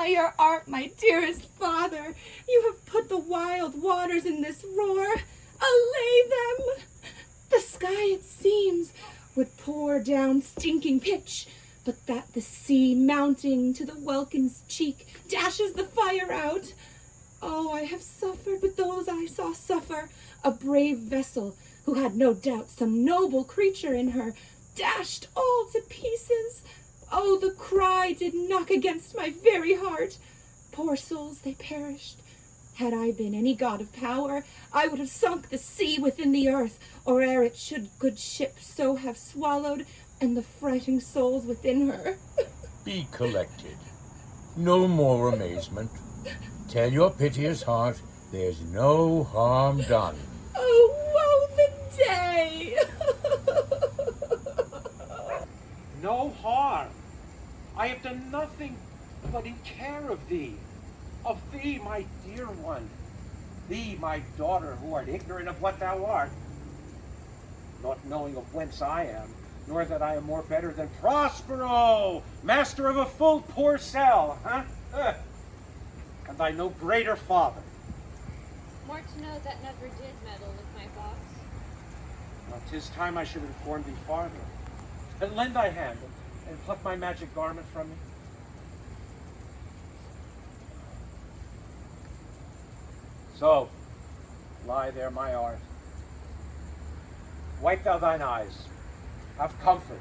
fire art, my dearest father. You have put the wild waters in this roar. Allay them. The sky, it seems, would pour down stinking pitch, but that the sea, mounting to the welkin's cheek, dashes the fire out. Oh, I have suffered with those I saw suffer. A brave vessel, who had no doubt some noble creature in her, dashed all to pieces. Oh, the cry did knock against my very heart. Poor souls, they perished. Had I been any god of power, I would have sunk the sea within the earth, or ere it should good ship so have swallowed, and the fretting souls within her. Be collected. No more amazement. Tell your piteous heart there's no harm done. Oh, woe the day! No harm. I have done nothing but in care of thee, my dear one, thee, my daughter, who art ignorant of what thou art, not knowing of whence I am, nor that I am more better than Prospero, master of a full poor cell, and thy no greater father. More to know that never did meddle with my thoughts. Well, 'tis time I should inform thee farther. And lend thy hand, and pluck my magic garment from me. So, lie there, my art. Wipe thou thine eyes. Have comfort.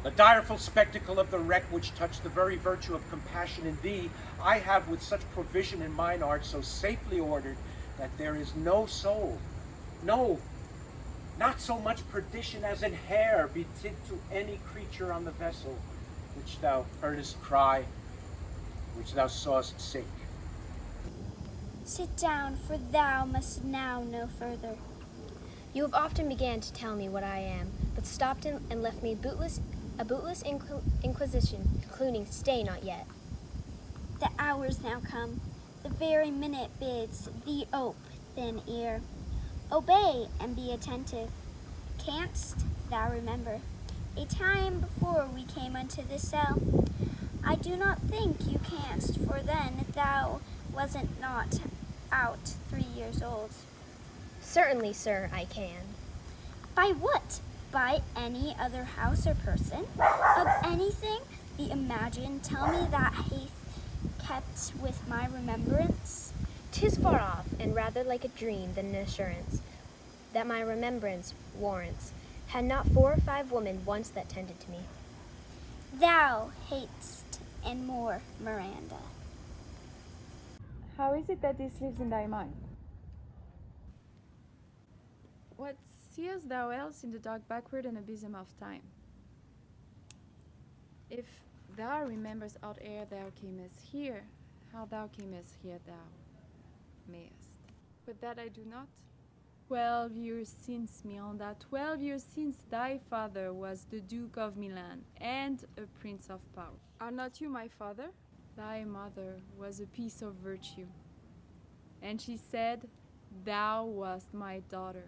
The direful spectacle of the wreck which touched the very virtue of compassion in thee, I have with such provision in mine art so safely ordered that there is no soul, no, not so much perdition as an hair betid to any creature on the vessel which thou heardest cry, which thou sawest sink. Sit down, for thou must now no further. You have often began to tell me what I am, but stopped and left me a bootless inquisition, concluding, stay not yet. The hour's now come, the very minute bids thee ope thine ear. Obey and be attentive. Canst thou remember a time before we came unto this cell? I do not think you canst, for then thou wasn't not out 3 years old. Certainly, sir, I can. By what? By any other house or person? Of anything thee imagine, tell me that hath kept with my remembrance? 'Tis far off, and rather like a dream than an assurance, that my remembrance warrants, had not 4 or 5 women once that tended to me. Thou hatest and more, Miranda. How is it that this lives in thy mind? What seest thou else in the dark backward and abysm of time? If thou rememberst aught ere thou camest here, how thou camest here thou mayest. But that I do not. 12 years since, Miranda, 12 years since thy father was the Duke of Milan and a prince of power. Are not you my father? Thy mother was a piece of virtue, and she said, thou wast my daughter,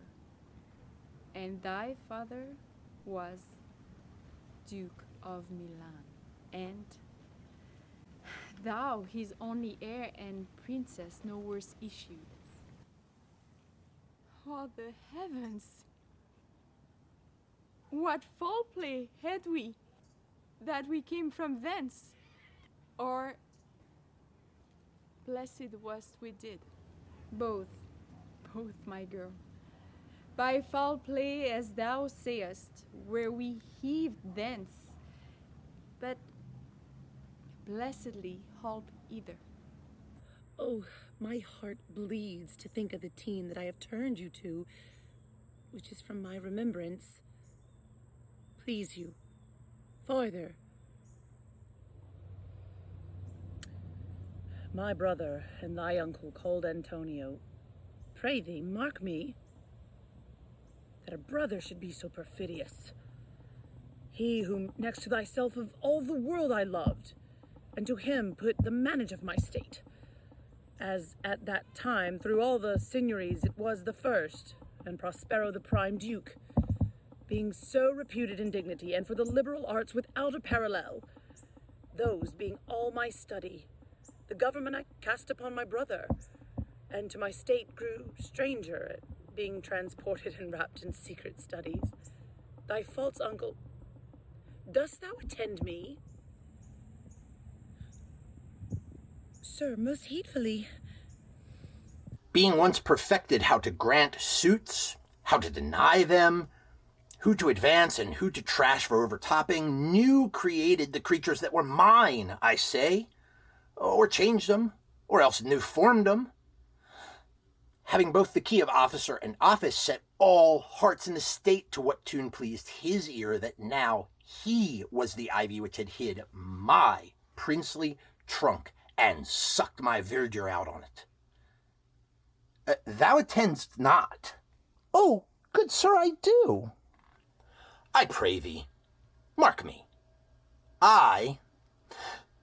and thy father was Duke of Milan, and thou his only heir and princess no worse issued. Oh, the heavens! What foul play had we, that we came from thence? Or blessed was we did. Both, my girl. By foul play, as thou sayest, were we heaved thence, but blessedly holp either. Oh, my heart bleeds to think of the teen that I have turned you to, which is from my remembrance. Please you, farther. My brother and thy uncle called Antonio, pray thee, mark me, that a brother should be so perfidious. He whom next to thyself of all the world I loved, and to him put the manage of my state, as at that time through all the signories it was the first, and Prospero the prime duke, being so reputed in dignity, and for the liberal arts without a parallel, those being all my study, the government I cast upon my brother, and to my state grew stranger at being transported and wrapped in secret studies. Thy false uncle, dost thou attend me? Sir, most heedfully. Being once perfected how to grant suits, how to deny them, who to advance and who to trash for overtopping, new created the creatures that were mine, I say, or changed them, or else new formed them. Having both the key of officer and office, set all hearts in the state to what tune pleased his ear, that now he was the ivy which had hid my princely trunk and sucked my verdure out on it. Thou attendst not. Oh, good sir, I do. I pray thee, mark me. I,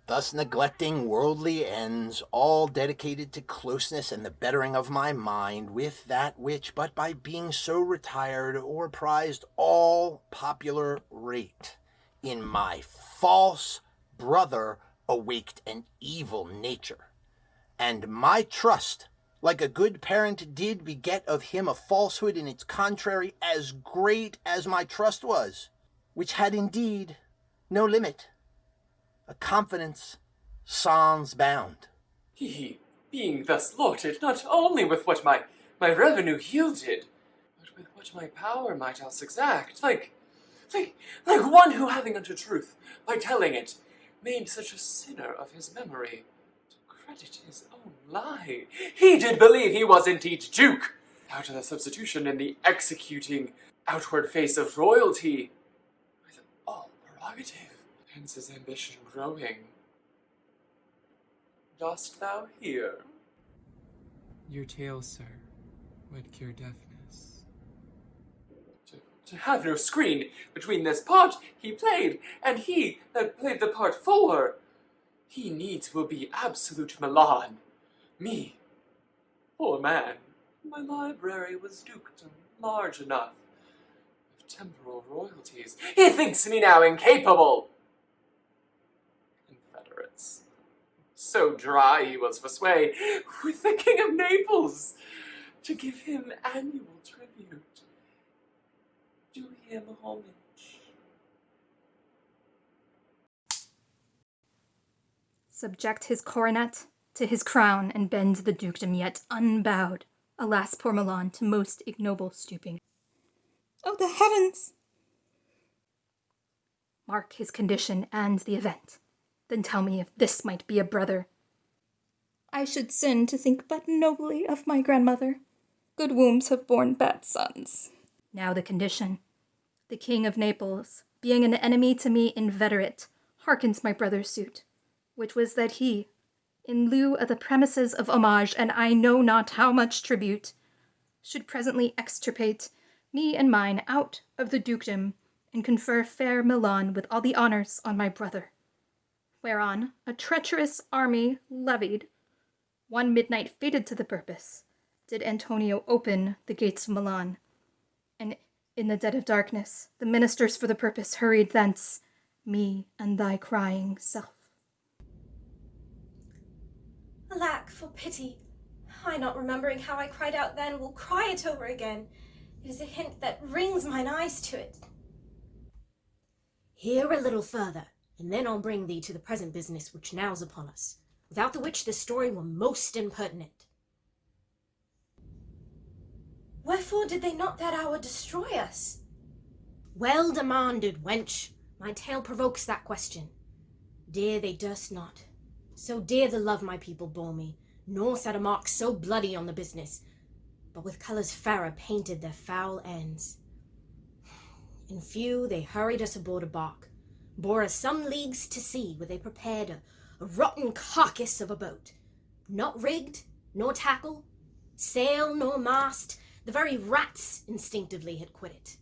thus neglecting worldly ends, all dedicated to closeness and the bettering of my mind, with that which, but by being so retired, or prized all popular rate, in my false brother awaked an evil nature, and my trust, like a good parent, did beget of him a falsehood in its contrary as great as my trust was, which had indeed no limit, a confidence sans bound. He, being thus lorded, not only with what my revenue yielded, but with what my power might else exact, like one who, having unto truth, by telling it, made such a sinner of his memory, credit his own lie. He did believe he was indeed Duke, out of the substitution in the executing outward face of royalty, with all prerogative, hence his ambition growing. Dost thou hear? Your tale, sir, would cure deafness. To have no screen between this part he played, and he that played the part for. He needs will be absolute Milan. Me, poor man, my library was dukedom large enough, of temporal royalties. He thinks me now incapable. Confederates, so dry he was for sway, with the king of Naples, to give him annual tribute. Do him homage. Subject his coronet to his crown, and bend the dukedom yet unbowed. Alas, poor Milan, to most ignoble stooping. Oh, the heavens! Mark his condition and the event. Then tell me if this might be a brother. I should sin to think but nobly of my grandmother. Good wombs have borne bad sons. Now the condition. The king of Naples, being an enemy to me inveterate, hearkens my brother's suit, which was that he, in lieu of the premises of homage, and I know not how much tribute, should presently extirpate me and mine out of the dukedom, and confer fair Milan with all the honors on my brother. Whereon a treacherous army levied, one midnight fated to the purpose, did Antonio open the gates of Milan, and in the dead of darkness the ministers for the purpose hurried thence, me and thy crying self. Alack, for pity! I, not remembering how I cried out then, will cry it over again. It is a hint that wrings mine eyes to it. Hear a little further, and then I'll bring thee to the present business which now's upon us, without the which this story were most impertinent. Wherefore did they not that hour destroy us? Well demanded, wench. My tale provokes that question. Dear they durst not. So dear the love my people bore me, nor set a mark so bloody on the business, but with colours fairer painted their foul ends. In few they hurried us aboard a bark, bore us some leagues to sea, where they prepared a rotten carcass of a boat, not rigged, nor tackle, sail nor mast. The very rats instinctively had quit it.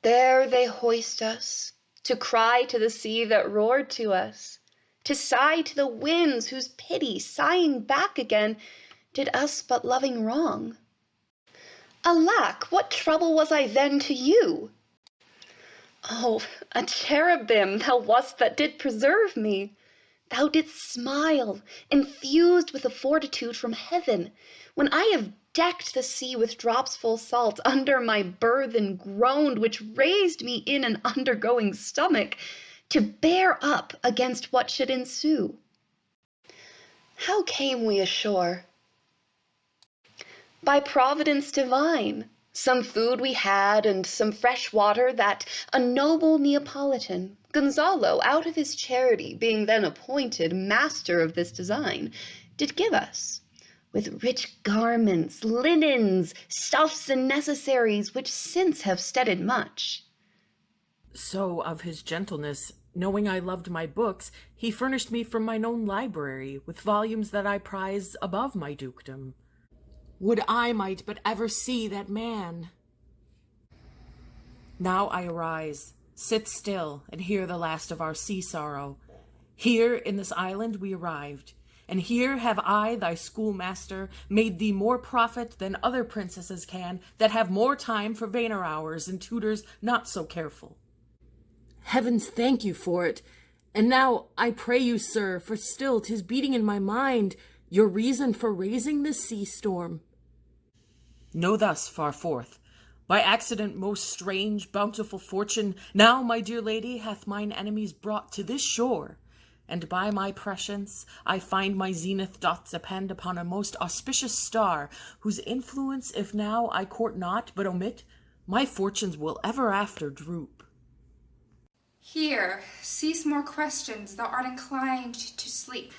There they hoist us, to cry to the sea that roared to us, to sigh to the winds whose pity, sighing back again, did us but loving wrong. Alack, what trouble was I then to you? Oh, a cherubim thou wast that did preserve me, thou didst smile, infused with a fortitude from heaven, when I have decked the sea with drops full salt under my burthen groaned, which raised me in an undergoing stomach, to bear up against what should ensue. How came we ashore? By providence divine. Some food we had, and some fresh water that a noble Neapolitan, Gonzalo, out of his charity, being then appointed master of this design, did give us, with rich garments, linens, stuffs, and necessaries, which since have steaded much. So of his gentleness, knowing I loved my books, he furnished me from mine own library with volumes that I prize above my dukedom. Would I might but ever see that man! Now I arise, sit still, and hear the last of our sea sorrow. Here in this island we arrived, and here have I, thy schoolmaster, made thee more profit than other princesses can, that have more time for vainer hours and tutors not so careful. Heavens thank you for it, and now I pray you, sir, for still 'tis beating in my mind, your reason for raising this sea storm. Know thus, far forth, by accident most strange, bountiful fortune, now, my dear lady, hath mine enemies brought to this shore, and by my prescience I find my zenith doth depend upon a most auspicious star, whose influence if now I court not, but omit, my fortunes will ever after droop. Here, cease more questions, thou art inclined to sleep.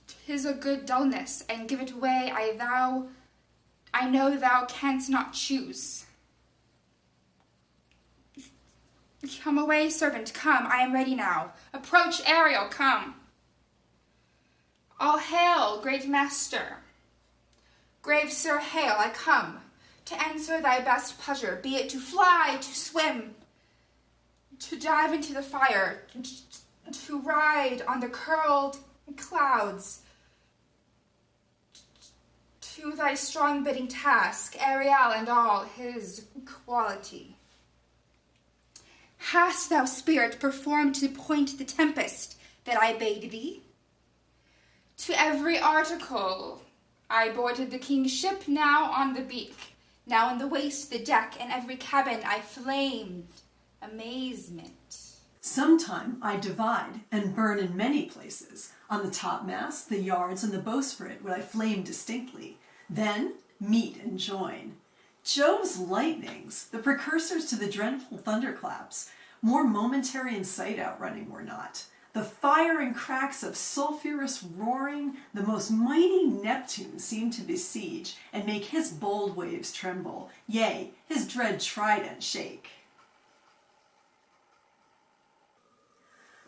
'Tis a good dullness, and give it way, I know thou canst not choose. Come away, servant, come, I am ready now. Approach, Ariel, come. All hail, great master. Grave sir, hail, I come, to answer thy best pleasure, be it to fly, to swim, to dive into the fire, to ride on the curled clouds, to thy strong bidding task, Ariel and all his quality. Hast thou, spirit, performed to point the tempest that I bade thee? To every article I boarded the king's ship, now on the beak, now in the waist, the deck, and every cabin I flamed amazement. Sometime I divide and burn in many places. On the topmast, the yards, and the bowsprit would I flame distinctly. Then meet and join. Jove's lightnings, the precursors to the dreadful thunderclaps, more momentary in sight outrunning were not. The fire and cracks of sulphurous roaring, the most mighty Neptune seemed to besiege, and make his bold waves tremble, yea, his dread trident shake.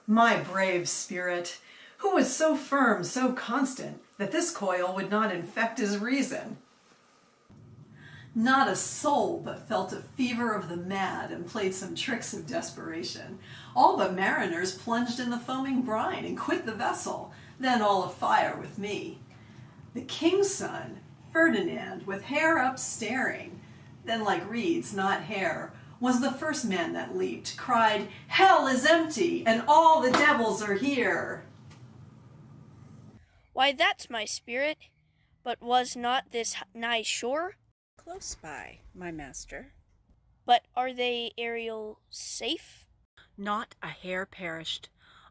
My brave spirit, who was so firm, so constant, that this coil would not infect his reason. Not a soul but felt a fever of the mad and played some tricks of desperation. All but mariners plunged in the foaming brine and quit the vessel, then all afire with me. The king's son, Ferdinand, with hair up staring, then like reeds, not hair, was the first man that leaped, cried, "Hell is empty, and all the devils are here." Why, that's my spirit. But was not this nigh shore? Close by, my master. But are they, Ariel, safe? Not a hair perished.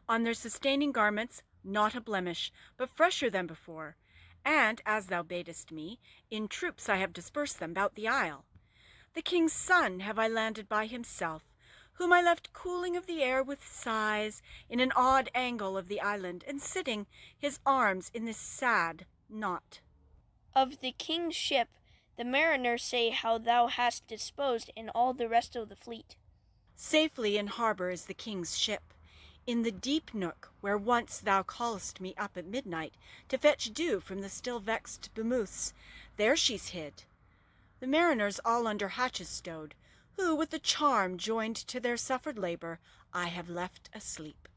On their sustaining garments, not a blemish, but fresher than before. And, as thou badest me, in troops I have dispersed them about the isle. The king's son have I landed by himself, whom I left cooling of the air with sighs in an odd angle of the island, and sitting his arms in this sad knot. Of the king's ship, the mariners say how thou hast disposed in all the rest of the fleet. Safely in harbour is the king's ship, in the deep nook where once thou callest me up at midnight to fetch dew from the still vexed bemuths. There she's hid. The mariners all under hatches stowed, who with the charm joined to their suffered labour I have left asleep.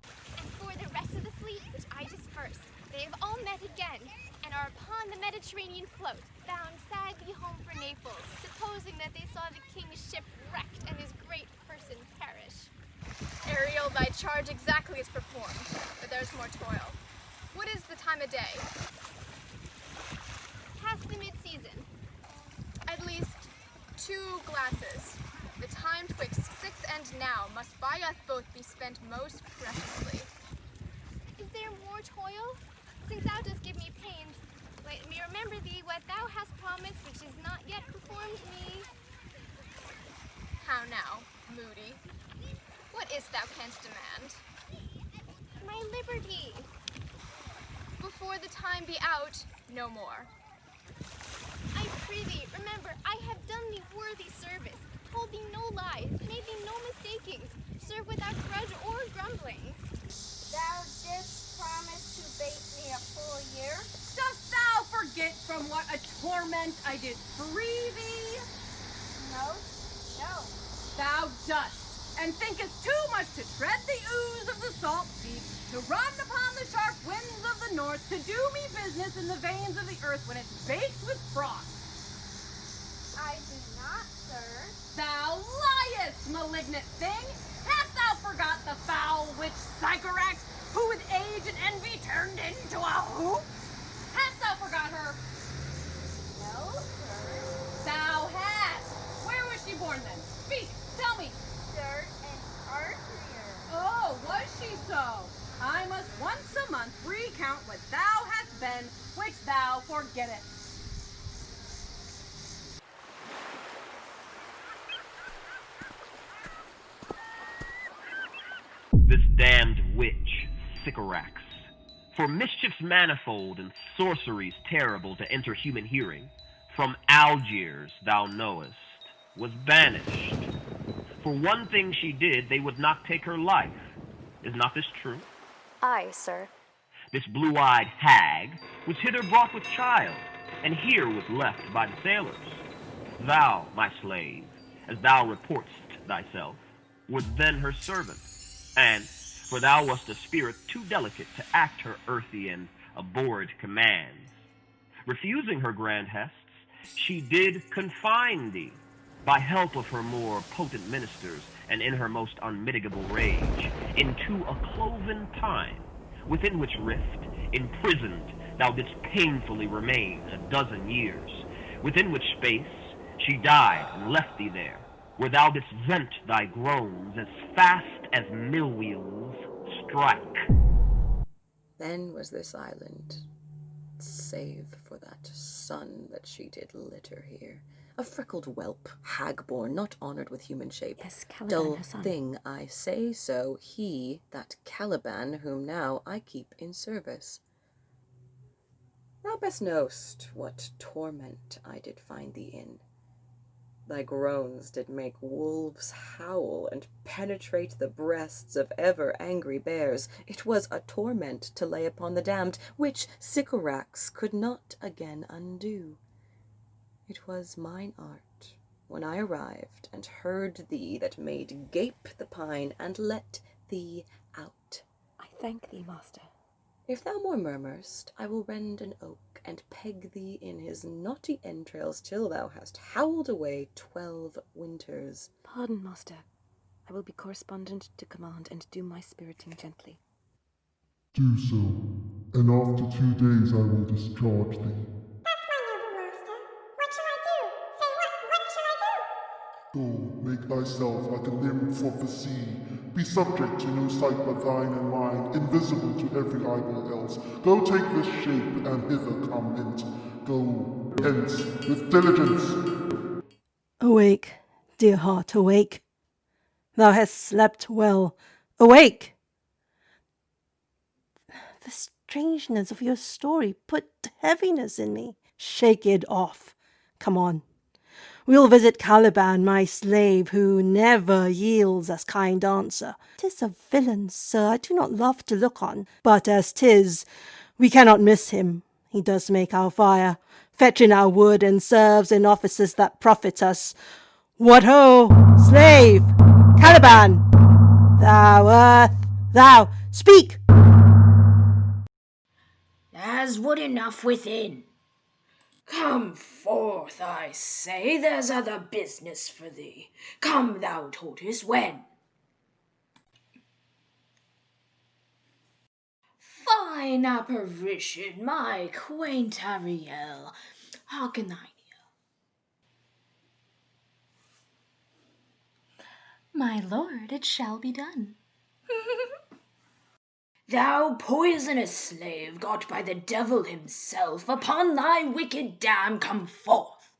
And for the rest of the fleet which I dispersed, they have all met again, and are upon the Mediterranean float, bound sadly home for Naples, supposing that they saw the king's ship wrecked and his great person perish. Ariel, thy charge exactly is performed, but there's more toil. What is the time of day? Past the mid-season. At least 2 glasses. The time twixt 6 and now must by us both be spent most preciously. Is there more toil? Since thou dost give me pains, let me remember thee what thou hast promised, which is not yet performed me. How now, moody? What is't thou canst demand? My liberty. Before the time be out, no more. I prithee, remember, I have done thee worthy service, told thee no lies, made thee no mistakings, served without grudge or grumbling. Thou didst promise to bait me a full year? Dost thou forget from what a torment I did free thee? No. Thou dost, and thinkest too much to tread the ooze of the salt deep, to run upon the sharp winds of the north, to do me business in the veins of the earth when it's baked with frost. I do not, sir. Thou liest, malignant thing! Hast thou forgot the foul witch Sycorax, who with age and envy turned into a hoop? Hast thou forgot her? No, sir. Thou hast! Where was she born then? Speak! Tell me! Sir, an archer. Oh, was she so? I must once a month recount what thou hast been, which thou forgettest. This damned witch, Sycorax, for mischiefs manifold and sorceries terrible to enter human hearing, from Algiers, thou knowest, was banished. For one thing she did, they would not take her life. Is not this true? Aye, sir. This blue-eyed hag was hither brought with child, and here was left by the sailors. Thou, my slave, as thou reportst thyself, was then her servant, and, for thou wast a spirit too delicate to act her earthy and abhorred commands, refusing her grand hests, she did confine thee, by help of her more potent ministers, and in her most unmitigable rage, into a cloven time, within which rift, imprisoned, thou didst painfully remain 12 years, within which space she died and left thee there, where thou didst vent thy groans as fast as mill wheels strike. Then was this island, save for that son that she did litter here, a freckled whelp, hag-born, not honoured with human shape. Yes, Caliban, Dull her son. thing, I say so, he, that Caliban, whom now I keep in service. Thou best know'st what torment I did find thee in. Thy groans did make wolves howl, and penetrate the breasts of ever angry bears. It was a torment to lay upon the damned, which Sycorax could not again undo. It was mine art, when I arrived and heard thee, that made gape the pine and let thee out. I thank thee, master. If thou more murmurst, I will rend an oak and peg thee in his knotty entrails till thou hast howled away 12 winters. Pardon, master. I will be correspondent to command and do my spiriting gently. Do so, and after 2 days I will discharge thee. Go, make thyself like a nymph of the sea. Be subject to no sight but thine and mine, invisible to every eyeball else. Go take this shape, and hither come hence. Go hence with diligence. Awake, dear heart, awake. Thou hast slept well. Awake! The strangeness of your story put heaviness in me. Shake it off. Come on. We'll visit Caliban, my slave, who never yields us kind answer. 'Tis a villain, sir, I do not love to look on. But as 'tis, we cannot miss him. He does make our fire, fetch in our wood, and serves in offices that profit us. What ho, slave! Caliban! Thou earth! Thou! Speak! There's wood enough within. Come forth, I say, there's other business for thee. Come, thou tortoise, when? Fine apparition, my quaint Ariel. Hearken thine ear. My lord, it shall be done. Thou poisonous slave, got by the devil himself, upon thy wicked dam come forth.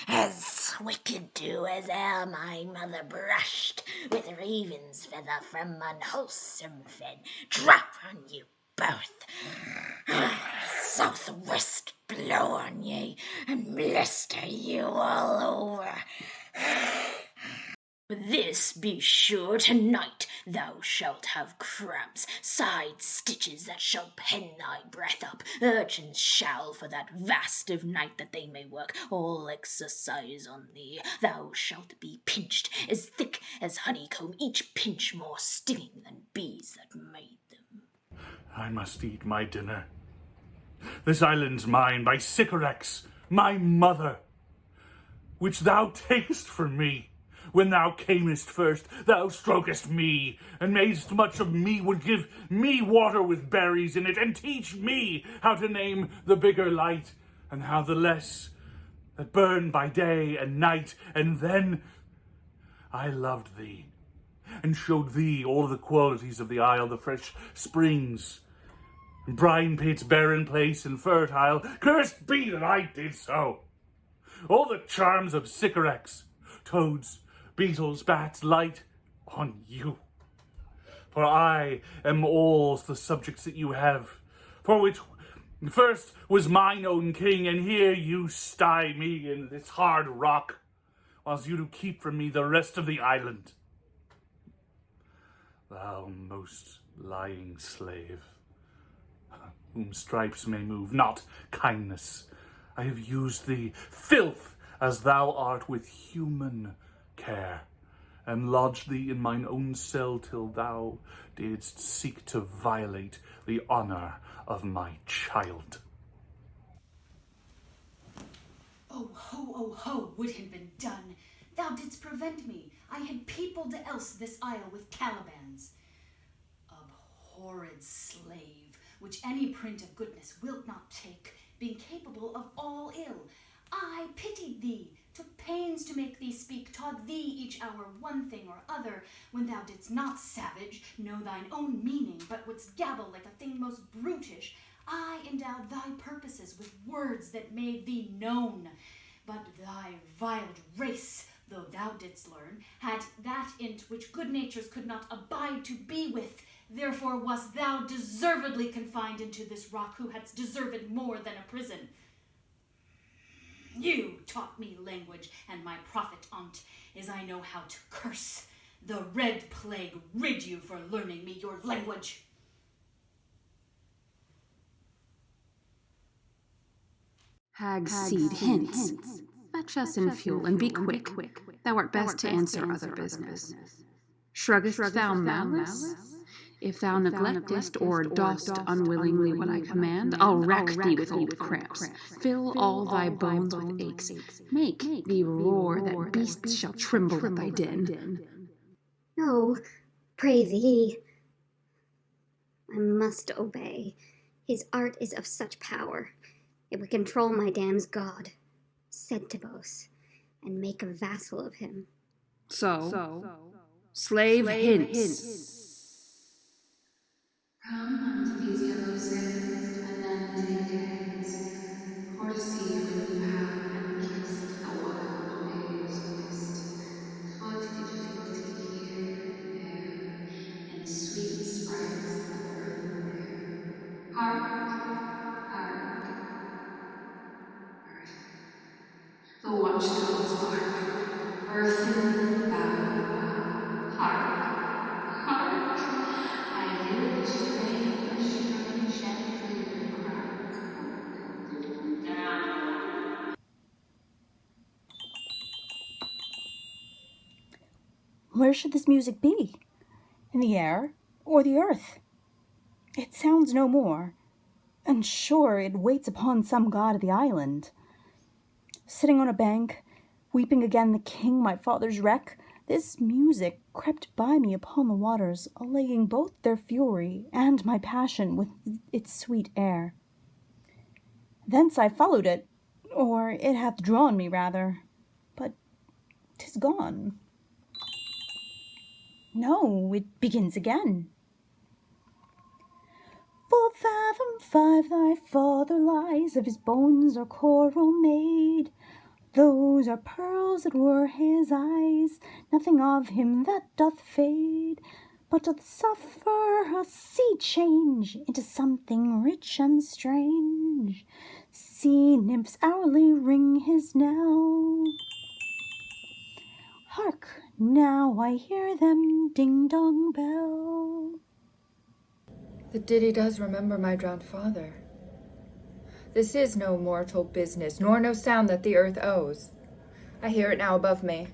As wicked do as e'er my mother brushed with raven's feather from unwholesome fen, drop on you both. Southwest blow on ye, and blister you all over. This be sure, tonight thou shalt have cramps, side stitches that shall pen thy breath up. Urchins shall, for that vast of night that they may work, all exercise on thee. Thou shalt be pinched as thick as honeycomb, each pinch more stinging than bees that made them. I must eat my dinner. This island's mine by Sycorax, my mother, which thou takest from me. When thou camest first, thou strokest me, and madest much of me, would give me water with berries in it, and teach me how to name the bigger light, and how the less that burn by day and night. And then I loved thee, and showed thee all the qualities of the isle, the fresh springs, and brine pits, barren place, and fertile. Cursed be that I did so. All the charms of Sycorax, toads, beetles, bats, light on you. For I am all the subjects that you have, for which first was mine own king, and here you sty me in this hard rock, whilst you do keep from me the rest of the island. Thou most lying slave, whom stripes may move, not kindness, I have used thee, filth as thou art, with human care, and lodged thee in mine own cell till thou didst seek to violate the honor of my child. Oh ho, would had been done. Thou didst prevent me. I had peopled else this isle with Calibans. Abhorred slave, which any print of goodness wilt not take, being capable of all ill. I pitied thee, took pains to make thee speak, taught thee each hour one thing or other, when thou didst not, savage, know thine own meaning, but wouldst gabble like a thing most brutish. I endowed thy purposes with words that made thee known. But thy viled race, though thou didst learn, had that int which good natures could not abide to be with. Therefore wast thou deservedly confined into this rock, who hadst deserved more than a prison. You taught me language, and my profit on't is I know how to curse. The red plague rid you for learning me your language. Hag seed hints. Fetch us in fuel, and be quick. Thou art best to answer other business. Shruggest thou malice? If thou neglectest or dost unwillingly what I command, I'll rack thee with old cramps, fill all thy bones with aches, make thee roar that beasts shall tremble at thy din. No, pray thee. I must obey. His art is of such power. It would control my dam's god, Setibos, and make a vassal of him. So slave hints. Come unto these yellow sands, and then take hands, for to see when you have and kissed the wild waves moist. Foot it fealty here and there, and sweet sprites that earth rear. Hark, hark, earth. The watchdogs bark, earthen bow wow. Hark, hark. I hear the strain shimmering gently in the crack of a golden gown. Where should this music be? In the air or the earth? It sounds no more, and sure it waits upon some god of the island. Sitting on a bank, weeping again the king, my father's wreck, This music crept by me upon the waters, allaying both their fury and my passion with its sweet air. Thence I followed it, or it hath drawn me rather, but 'tis gone. No, it begins again. 4 fathom 5 thy father lies, of his bones are coral made. Those are pearls that were his eyes, nothing of him that doth fade, but doth suffer a sea change into something rich and strange. Sea nymphs hourly ring his knell. Hark, now I hear them ding-dong bell. The ditty does remember my drowned father. This is no mortal business, nor no sound that the earth owes. I hear it now above me.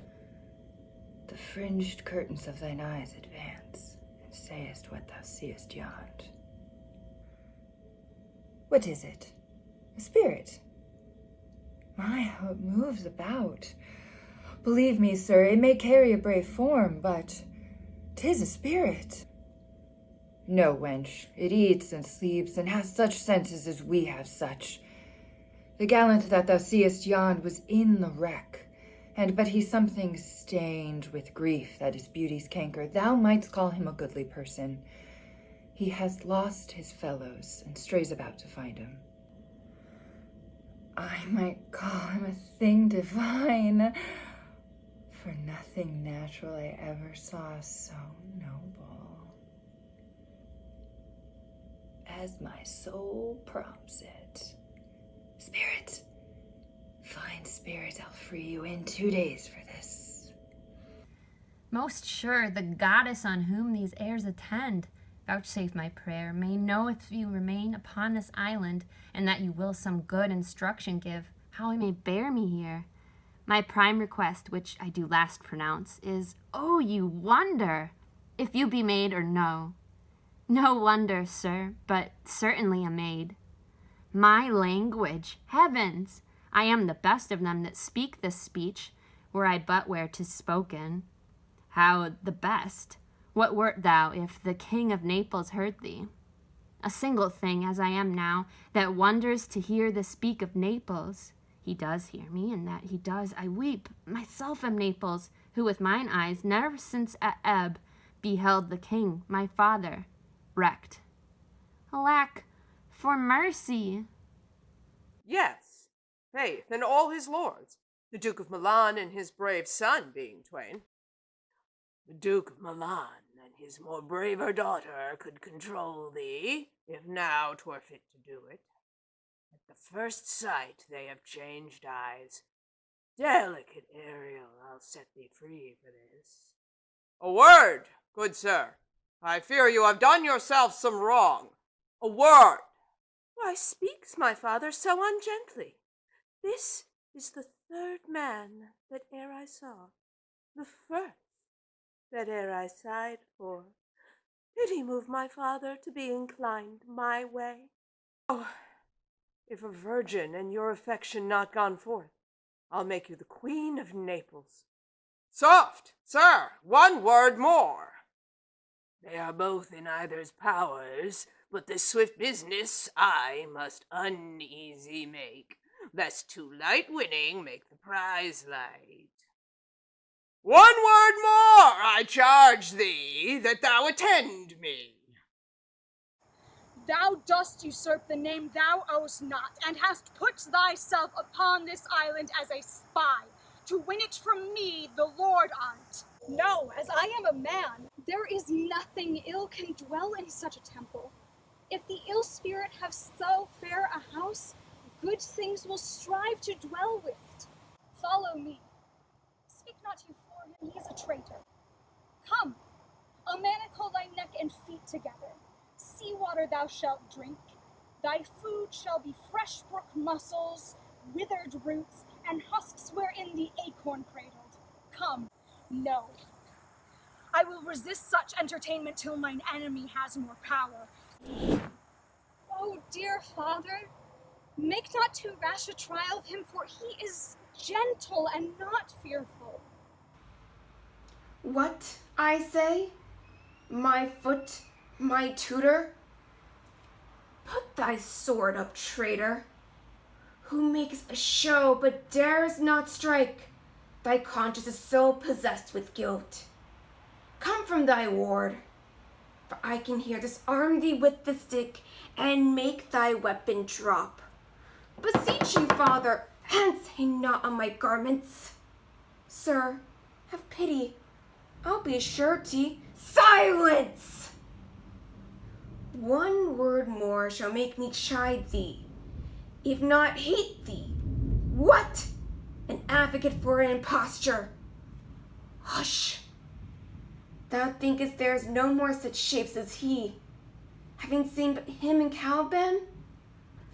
The fringed curtains of thine eyes advance, and sayest what thou seest yond. What is it? A spirit? My, how it moves about. Believe me, sir, it may carry a brave form, but 'tis a spirit. No, wench, it eats and sleeps, and has such senses as we have such. The gallant that thou seest yond was in the wreck, and but he's something stained with grief that is beauty's canker. Thou mightst call him a goodly person. He has lost his fellows, and strays about to find him. I might call him a thing divine, for nothing natural I ever saw so noble. As my soul prompts it. Spirit, fine spirit, I'll free you in 2 days for this. Most sure the goddess on whom these airs attend, vouchsafe my prayer, may know if you remain upon this island, and that you will some good instruction give, how I may bear me here. My prime request, which I do last pronounce, is, oh, you wonder, if you be maid or no. No wonder, sir, but certainly a maid. My language, heavens! I am the best of them that speak this speech, were I but where 'tis spoken. How the best? What wert thou if the King of Naples heard thee? A single thing, as I am now, that wonders to hear the speak of Naples. He does hear me, and that he does I weep. Myself am Naples, who with mine eyes never since at ebb beheld the king, my father, wrecked. Alack, for mercy! Yes, faith, and all his lords, the Duke of Milan and his brave son being twain. The Duke of Milan and his more braver daughter could control thee, if now 'twere fit to do it. At the first sight they have changed eyes. Delicate Ariel, I'll set thee free for this. A word, good sir. I fear you have done yourself some wrong. A word. Why speaks my father so ungently? This is the 3rd man that e'er I saw, the 1st that e'er I sighed for. Pity move my father to be inclined my way. Oh, if a virgin and your affection not gone forth, I'll make you the Queen of Naples. Soft, sir, one word more. They are both in either's powers, but this swift business I must uneasy make, lest too light winning make the prize light. 1 word more, I charge thee, that thou attend me. Thou dost usurp the name thou owest not, and hast put thyself upon this island as a spy, to win it from me, the Lord on't. No, as I am a man, there is nothing ill can dwell in such a temple. If the ill spirit have so fair a house, good things will strive to dwell with. Follow me. Speak not you for him, he is a traitor. Come, I'll manacle thy neck and feet together. Sea water thou shalt drink. Thy food shall be fresh brook mussels, withered roots, and husks wherein the acorn cradled. Come, no. I will resist such entertainment till mine enemy has more power. Oh, dear father, make not too rash a trial of him, for he is gentle and not fearful. What, I say? My foot, my tutor? Put thy sword up, traitor, who makes a show but dares not strike. Thy conscience is so possessed with guilt. Come from thy ward, for I can here disarm thee with the stick and make thy weapon drop. Beseech you, father, hence hang not on my garments. Sir, have pity, I'll be surety. Silence! One word more shall make me chide thee, if not hate thee. What? An advocate for an imposture. Hush! Thou thinkest there is no more such shapes as he, having seen but him in Caliban?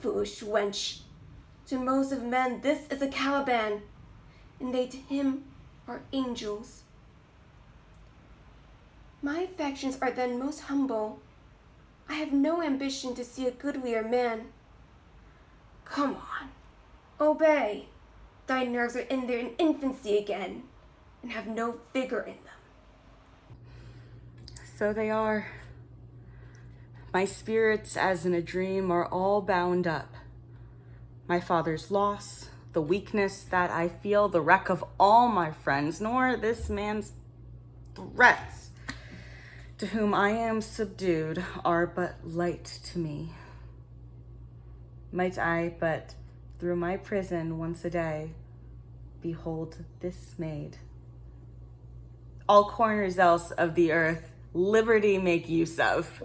Foolish wench, to most of men this is a Caliban, and they to him are angels. My affections are then most humble. I have no ambition to see a goodlier man. Come on, obey. Thy nerves are in their infancy again, and have no vigor in them. So they are. My spirits, as in a dream, are all bound up. My father's loss, the weakness that I feel, the wreck of all my friends, nor this man's threats, to whom I am subdued, are but light to me. Might I but, through my prison once a day, behold this maid. All corners else of the earth liberty make use of.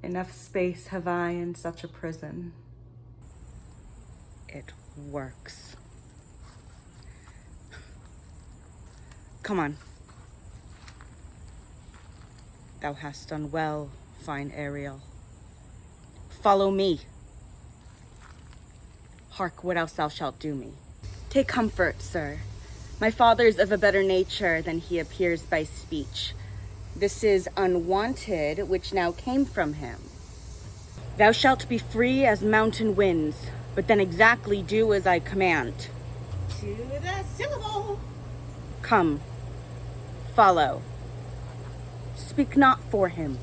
Enough space have I in such a prison. It works. Come on. Thou hast done well, fine Ariel. Follow me. Hark what else thou shalt do me. Take comfort, sir. My father's of a better nature than he appears by speech. This is unwanted, which now came from him. Thou shalt be free as mountain winds, but then exactly do as I command. To the syllable. Come, follow. Speak not for him,